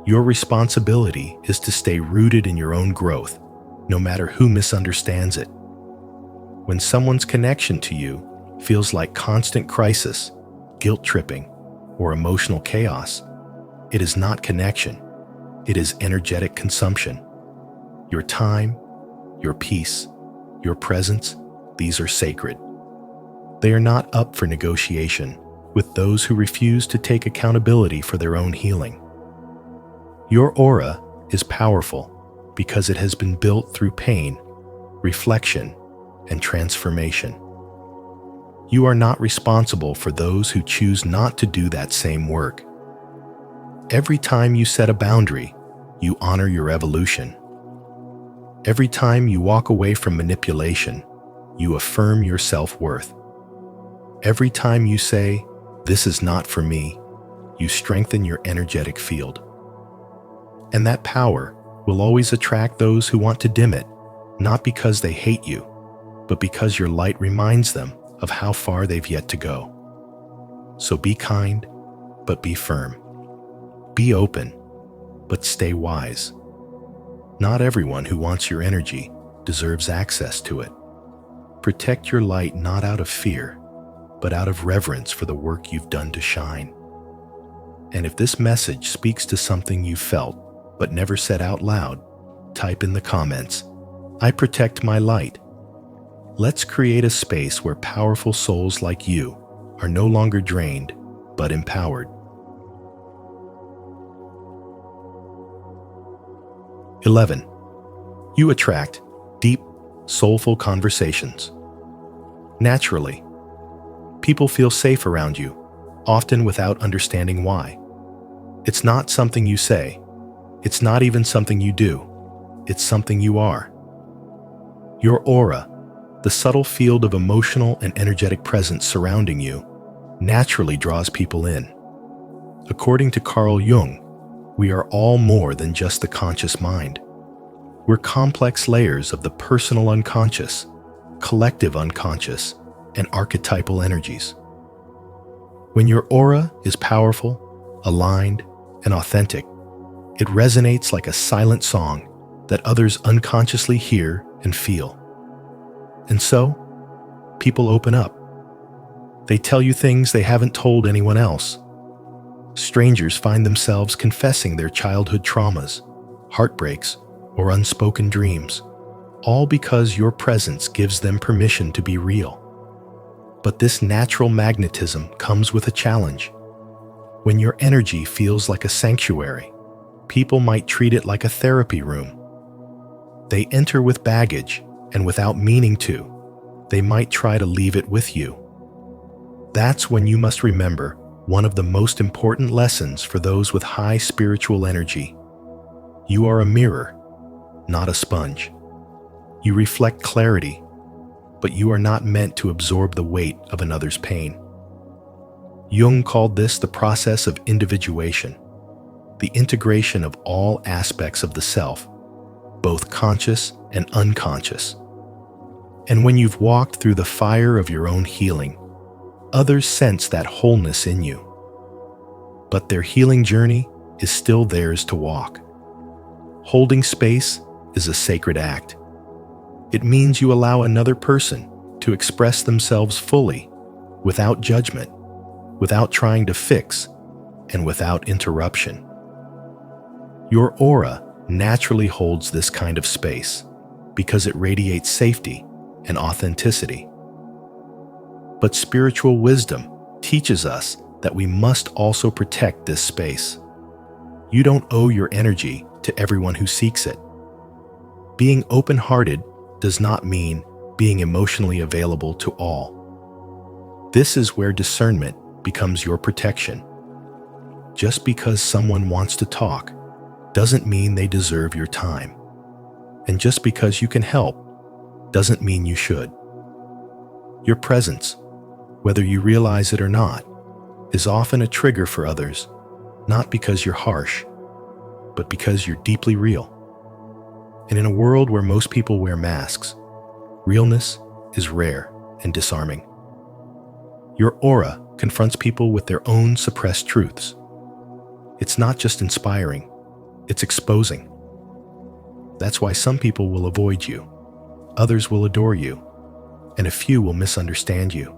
Your responsibility is to stay rooted in your own growth, no matter who misunderstands it. When someone's connection to you feels like constant crisis, guilt-tripping, or emotional chaos, it is not connection. It is energetic consumption. Your time, your peace, your presence, these are sacred. They are not up for negotiation with those who refuse to take accountability for their own healing. Your aura is powerful because it has been built through pain, reflection, and transformation. You are not responsible for those who choose not to do that same work. Every time you set a boundary, you honor your evolution. Every time you walk away from manipulation, you affirm your self-worth. Every time you say, "This is not for me," you strengthen your energetic field. And that power will always attract those who want to dim it, not because they hate you, but because your light reminds them of how far they've yet to go. So be kind, but be firm. Be open, but stay wise. Not everyone who wants your energy deserves access to it. Protect your light not out of fear, but out of reverence for the work you've done to shine. And if this message speaks to something you felt but never said out loud, type in the comments, "I protect my light." Let's create a space where powerful souls like you are no longer drained, but empowered. 11. You attract deep, soulful conversations. Naturally, people feel safe around you, often without understanding why. It's not something you say. It's not even something you do. It's something you are. Your aura, the subtle field of emotional and energetic presence surrounding you, naturally draws people in. According to Carl Jung, we are all more than just the conscious mind. We're complex layers of the personal unconscious, collective unconscious, and archetypal energies. When your aura is powerful, aligned, and authentic, it resonates like a silent song that others unconsciously hear and feel. And so, people open up. They tell you things they haven't told anyone else. Strangers find themselves confessing their childhood traumas, heartbreaks, or unspoken dreams, all because your presence gives them permission to be real. But this natural magnetism comes with a challenge. When your energy feels like a sanctuary, people might treat it like a therapy room. They enter with baggage, and without meaning to, they might try to leave it with you. That's when you must remember one of the most important lessons for those with high spiritual energy. You are a mirror, not a sponge. You reflect clarity, but you are not meant to absorb the weight of another's pain. Jung called this the process of individuation, the integration of all aspects of the self, both conscious and unconscious. And when you've walked through the fire of your own healing, others sense that wholeness in you. But their healing journey is still theirs to walk. Holding space is a sacred act. It means you allow another person to express themselves fully, without judgment, without trying to fix, and without interruption. Your aura naturally holds this kind of space because it radiates safety and authenticity. But spiritual wisdom teaches us that we must also protect this space. You don't owe your energy to everyone who seeks it. Being open-hearted does not mean being emotionally available to all. This is where discernment becomes your protection. Just because someone wants to talk doesn't mean they deserve your time. And just because you can help doesn't mean you should. Your presence, whether you realize it or not, is often a trigger for others, not because you're harsh, but because you're deeply real. And in a world where most people wear masks, realness is rare and disarming. Your aura confronts people with their own suppressed truths. It's not just inspiring, it's exposing. That's why some people will avoid you, others will adore you, and a few will misunderstand you.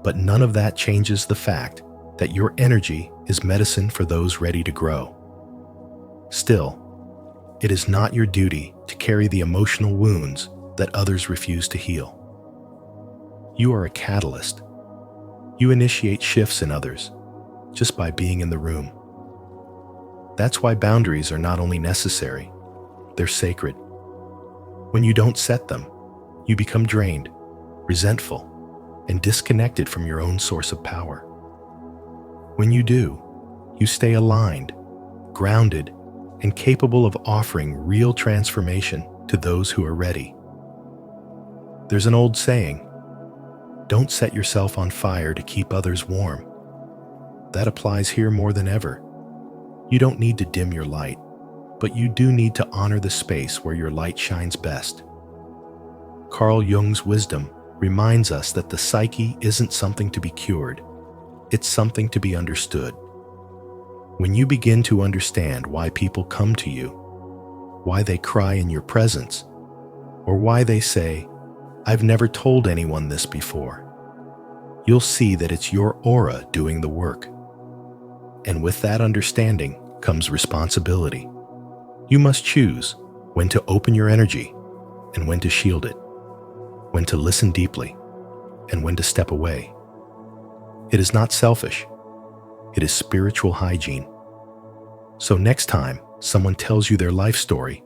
But none of that changes the fact that your energy is medicine for those ready to grow. Still, it is not your duty to carry the emotional wounds that others refuse to heal. You are a catalyst. You initiate shifts in others just by being in the room. That's why boundaries are not only necessary, they're sacred. When you don't set them, you become drained, resentful, and disconnected from your own source of power. When you do, you stay aligned, grounded, and capable of offering real transformation to those who are ready. There's an old saying, "Don't set yourself on fire to keep others warm." That applies here more than ever. You don't need to dim your light, but you do need to honor the space where your light shines best. Carl Jung's wisdom reminds us that the psyche isn't something to be cured, it's something to be understood. When you begin to understand why people come to you, why they cry in your presence, or why they say, "I've never told anyone this before," you'll see that it's your aura doing the work. And with that understanding comes responsibility. You must choose when to open your energy and when to shield it, when to listen deeply and when to step away. It is not selfish. It is spiritual hygiene. So next time someone tells you their life story,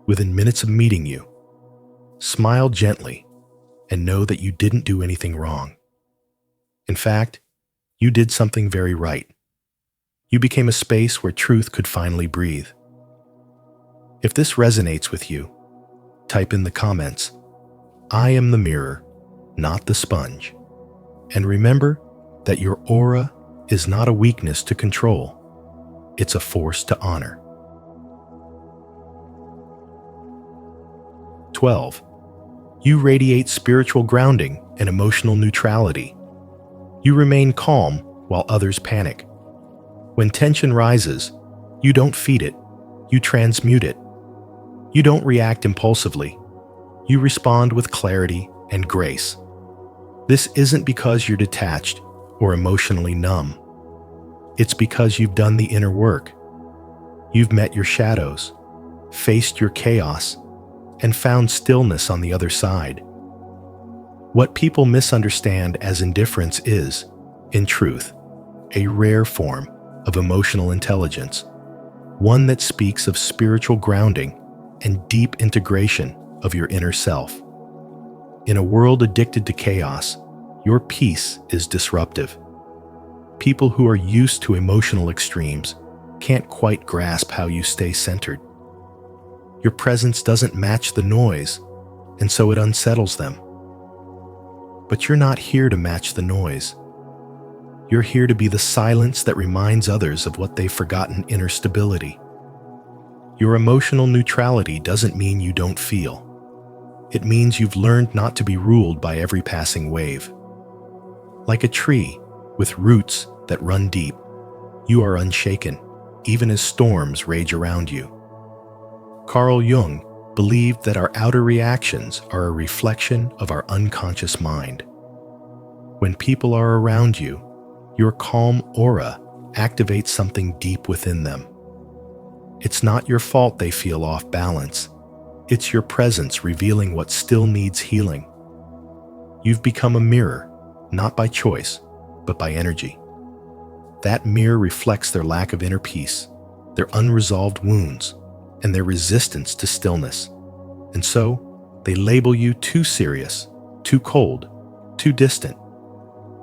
within minutes of meeting you, smile gently and know that you didn't do anything wrong. In fact, you did something very right. You became a space where truth could finally breathe. If this resonates with you, type in the comments, "I am the mirror, not the sponge." And remember that your aura is not a weakness to control. It's a force to honor. 12. You radiate spiritual grounding and emotional neutrality. You remain calm while others panic. When tension rises, you don't feed it, you transmute it. You don't react impulsively. You respond with clarity and grace. This isn't because you're detached or emotionally numb. It's because you've done the inner work. You've met your shadows, faced your chaos, and found stillness on the other side. What people misunderstand as indifference is, in truth, a rare form of emotional intelligence, one that speaks of spiritual grounding and deep integration of your inner self. In a world addicted to chaos, your peace is disruptive. People who are used to emotional extremes can't quite grasp how you stay centered. Your presence doesn't match the noise, and so it unsettles them. But you're not here to match the noise. You're here to be the silence that reminds others of what they've forgotten: inner stability. Your emotional neutrality doesn't mean you don't feel. It means you've learned not to be ruled by every passing wave. Like a tree with roots that run deep, you are unshaken, even as storms rage around you. Carl Jung believed that our outer reactions are a reflection of our unconscious mind. When people are around you, your calm aura activates something deep within them. It's not your fault they feel off balance. It's your presence revealing what still needs healing. You've become a mirror, not by choice, but by energy. That mirror reflects their lack of inner peace, their unresolved wounds, and their resistance to stillness. And so, they label you too serious, too cold, too distant.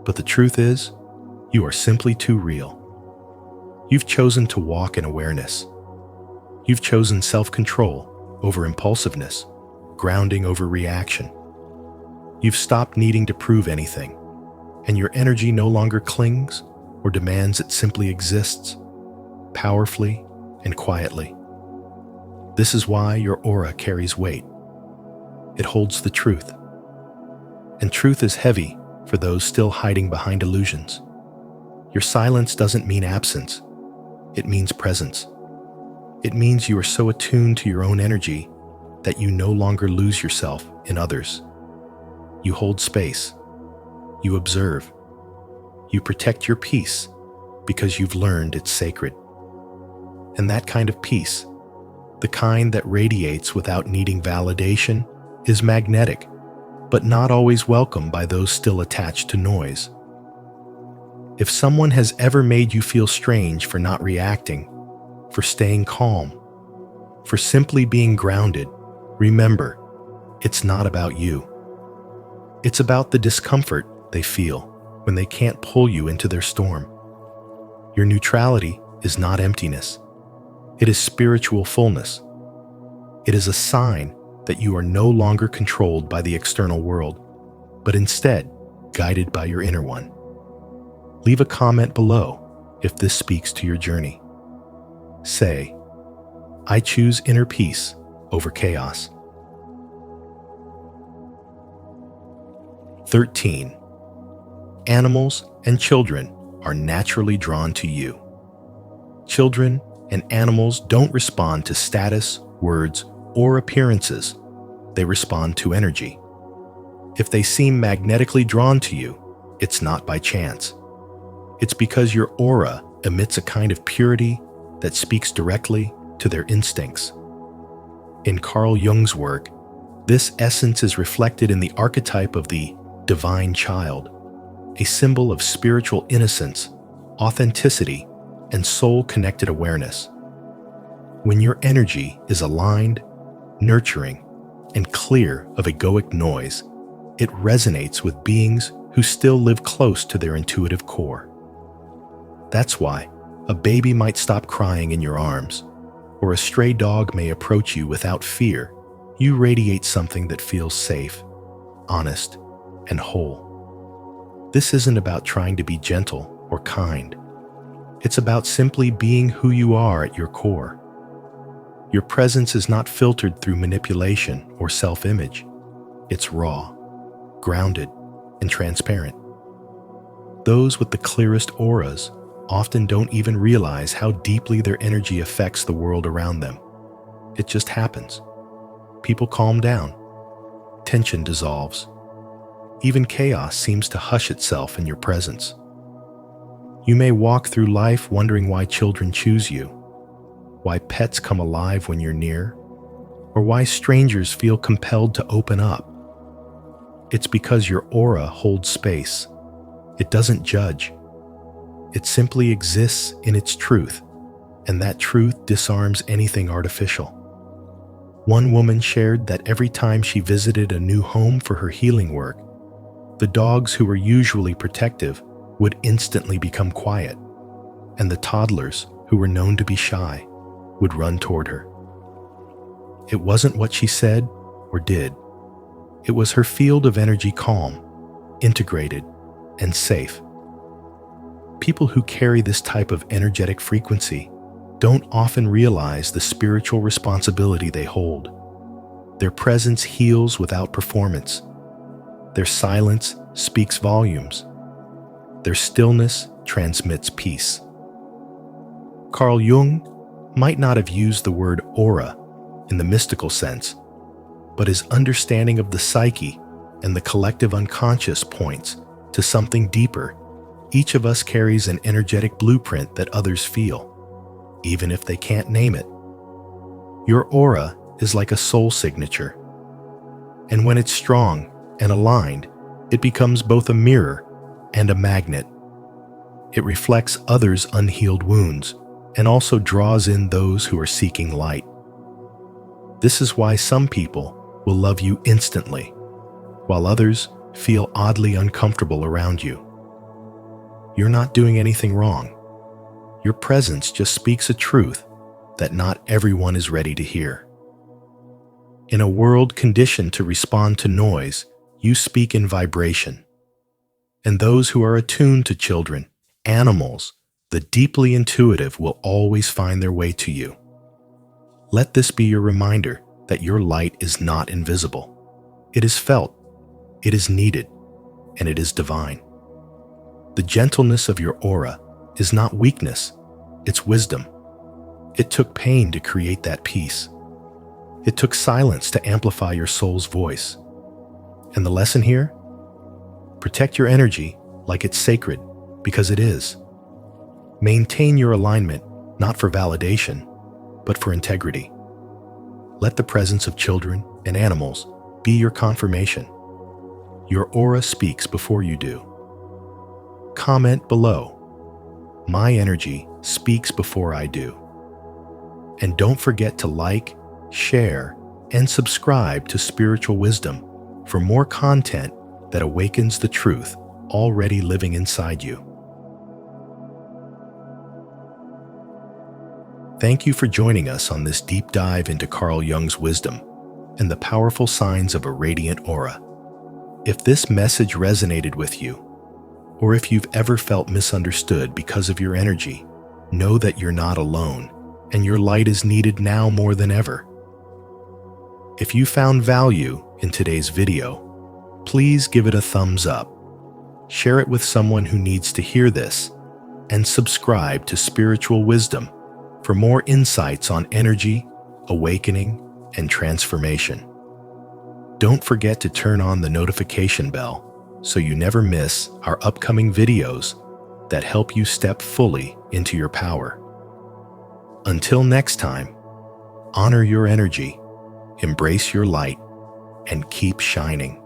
But the truth is, you are simply too real. You've chosen to walk in awareness. You've chosen self-control over impulsiveness, grounding over reaction. You've stopped needing to prove anything, and your energy no longer clings or demands, it simply exists, powerfully and quietly. This is why your aura carries weight. It holds the truth. And truth is heavy for those still hiding behind illusions. Your silence doesn't mean absence. It means presence. It means you are so attuned to your own energy that you no longer lose yourself in others. You hold space. You observe. You protect your peace because you've learned it's sacred. And that kind of peace, the kind that radiates without needing validation, is magnetic, but not always welcome by those still attached to noise. If someone has ever made you feel strange for not reacting, for staying calm, for simply being grounded, remember, it's not about you. It's about the discomfort they feel when they can't pull you into their storm. Your neutrality is not emptiness. It is spiritual fullness. It is a sign that you are no longer controlled by the external world, but instead guided by your inner one. Leave a comment below if this speaks to your journey. Say, I choose inner peace over chaos. 13. Animals and children are naturally drawn to you. Children and animals don't respond to status, words, or appearances. They respond to energy. If they seem magnetically drawn to you, it's not by chance. It's because your aura emits a kind of purity that speaks directly to their instincts. In Carl Jung's work, this essence is reflected in the archetype of the divine child, a symbol of spiritual innocence, authenticity, and soul-connected awareness. When your energy is aligned, nurturing, and clear of egoic noise, it resonates with beings who still live close to their intuitive core. That's why a baby might stop crying in your arms, or a stray dog may approach you without fear. You radiate something that feels safe, honest, and whole. This isn't about trying to be gentle or kind. It's about simply being who you are at your core. Your presence is not filtered through manipulation or self-image. It's raw, grounded, and transparent. Those with the clearest auras often don't even realize how deeply their energy affects the world around them. It just happens. People calm down. Tension dissolves. Even chaos seems to hush itself in your presence. You may walk through life wondering why children choose you, why pets come alive when you're near, or why strangers feel compelled to open up. It's because your aura holds space. It doesn't judge. It simply exists in its truth, and that truth disarms anything artificial. One woman shared that every time she visited a new home for her healing work, the dogs who were usually protective would instantly become quiet, and the toddlers who were known to be shy would run toward her. It wasn't what she said or did. It was her field of energy calm, integrated, and safe. People who carry this type of energetic frequency don't often realize the spiritual responsibility they hold. Their presence heals without performance. Their silence speaks volumes. Their stillness transmits peace. Carl Jung might not have used the word aura in the mystical sense, but his understanding of the psyche and the collective unconscious points to something deeper. Each of us carries an energetic blueprint that others feel, even if they can't name it. Your aura is like a soul signature, and when it's strong and aligned, it becomes both a mirror and a magnet. It reflects others' unhealed wounds and also draws in those who are seeking light. This is why some people will love you instantly, while others feel oddly uncomfortable around you. You're not doing anything wrong. Your presence just speaks a truth that not everyone is ready to hear. In a world conditioned to respond to noise, you speak in vibration. And those who are attuned to children, animals, the deeply intuitive will always find their way to you. Let this be your reminder that your light is not invisible. It is felt, it is needed, and it is divine. The gentleness of your aura is not weakness, it's wisdom. It took pain to create that peace. It took silence to amplify your soul's voice. And the lesson here? Protect your energy like it's sacred, because it is. Maintain your alignment, not for validation, but for integrity. Let the presence of children and animals be your confirmation. Your aura speaks before you do. Comment below. My energy speaks before I do. And don't forget to like, share, and subscribe to Spiritual Wisdom for more content that awakens the truth already living inside you. Thank you for joining us on this deep dive into Carl Jung's wisdom and the powerful signs of a radiant aura. If this message resonated with you, or if you've ever felt misunderstood because of your energy, know that you're not alone, and your light is needed now more than ever. If you found value in today's video, please give it a thumbs up, share it with someone who needs to hear this, and subscribe to Spiritual Wisdom for more insights on energy, awakening, and transformation. Don't forget to turn on the notification bell so you never miss our upcoming videos that help you step fully into your power. Until next time, honor your energy, embrace your light, and keep shining.